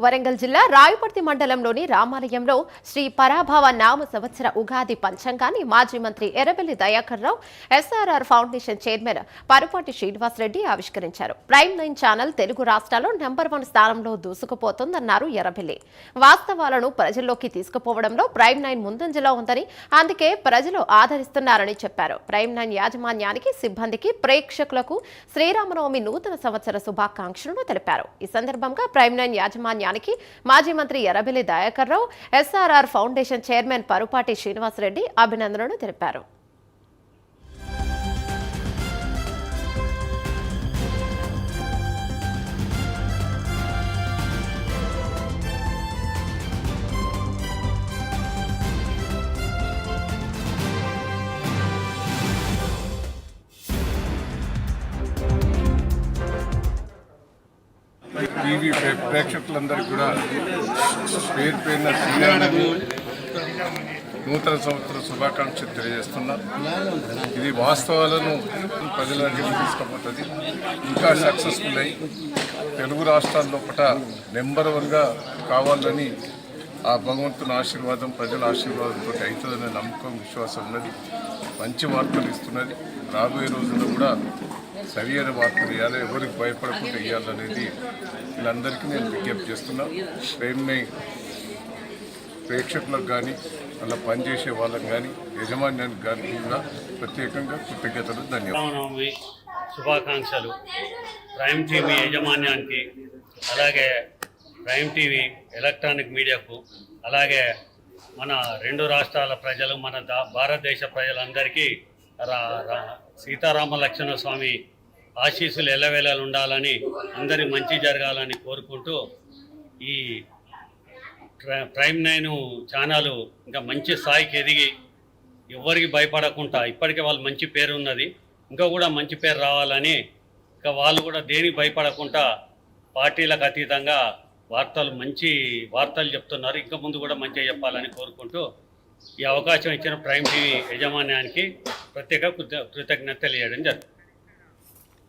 వరంగల్ జిల్లా రాయపర్తి మండలంలోని రామాలయంలో శ్రీ పరాభవ నామ సంవత్సర ఉగాది పంచాంగాన్ని మాజీ మంత్రి Errabelli Dayakar Rao SRR foundation chairman Parupati Srinivasa Reddy ఆవిష్కరించారు. ప్రైమ్ 9 ఛానల్ తెలుగు రాష్ట్రాల్లో నెంబర్ 1 స్థానంలో దూసుకుపోతోందన్నారు ఎర్రబెల్లి. వాస్తవాలను ప్రజల్లోకి తీసుకుపోవడంలో ప్రైమ్ 9 ముందంజలో ఉందని, అందుకే ప్రజలు ఆదరిస్తున్నారని చెప్పారు. ప్రైమ్ 9 యాజమాన్యానికి, సిబ్బందికి, ప్రేక్షకులకు శ్రీరామనవమి నూతన సంవత్సర శుభాకాంక్షలను తెలిపారు. ఈ సందర్భంగా ప్రైమ్ 9 యాజమాన్యానికి మాజీ మంత్రి Errabelli Dayakar Rao, SRR foundation chairman Parupati Srinivasa Reddy అభినందనలు తెలిపారు. టీవీ ప్రేక్షకులందరికీ కూడా పేరు పేరున శ్రీరామనవమి నూతన సంవత్సర శుభాకాంక్షలు తెలియజేస్తున్నా. ఇది వాస్తవాలను ప్రజలకి తీసుకుపోతుంది. ఇంకా సక్సెస్ఫుల్ అయ్యి తెలుగు రాష్ట్రాల్లో నెంబర్ 1గా కావాలని ఆ భగవంతుని ఆశీర్వాదం, ప్రజల ఆశీర్వాదంతో అవుతుందనే నమ్మకం, విశ్వాసం ఉన్నది. మంచి వార్తలు ఇస్తున్నది. రాబోయే రోజుల్లో కూడా సరి అయిన వార్తలు ఇవ్వాలి, ఎవరికి భయపడకుండా ఇవ్వాలనేది వీళ్ళందరికీ నేను విజ్ఞప్తి చేస్తున్నాను. ప్రైమ్ 9 ప్రేక్షకులకు కానీ, అలా పనిచేసే వాళ్ళకి కానీ, యజమాన్యానికి కానీ కూడా ప్రత్యేకంగా కృతజ్ఞతలు, ధన్యవాదాలు. శుభాకాంక్షలు ప్రైమ్ టీవీ యాజమాన్యానికి, అలాగే ప్రైమ్ టీవీ ఎలక్ట్రానిక్ మీడియాకు, అలాగే మన 2 రాష్ట్రాల ప్రజలు, మన భారతదేశ ప్రజలందరికీ సీతారామ లక్ష్మణ స్వామి ఆశీస్సులు ఎల్లవేళలు ఉండాలని, అందరి మంచి జరగాలని కోరుకుంటూ ఈ ప్రైమ్ 9 ఛానల్ ఇంకా మంచి స్థాయికి ఎదిగి ఎవరికి భయపడకుండా, ఇప్పటికే వాళ్ళు మంచి పేరు ఉన్నది, ఇంకా కూడా మంచి పేరు రావాలని, ఇంకా వాళ్ళు కూడా దేనికి భయపడకుండా పార్టీలకు అతీతంగా మంచి వార్తలు చెప్తున్నారు. ఇంకా ముందు కూడా మంచిగా చెప్పాలని కోరుకుంటూ ఈ అవకాశం ఇచ్చిన ప్రైమ్ టీవీ యాజమాన్యానికి ప్రత్యేక కృతజ్ఞత తెలియజేయడం జరుగుతుంది.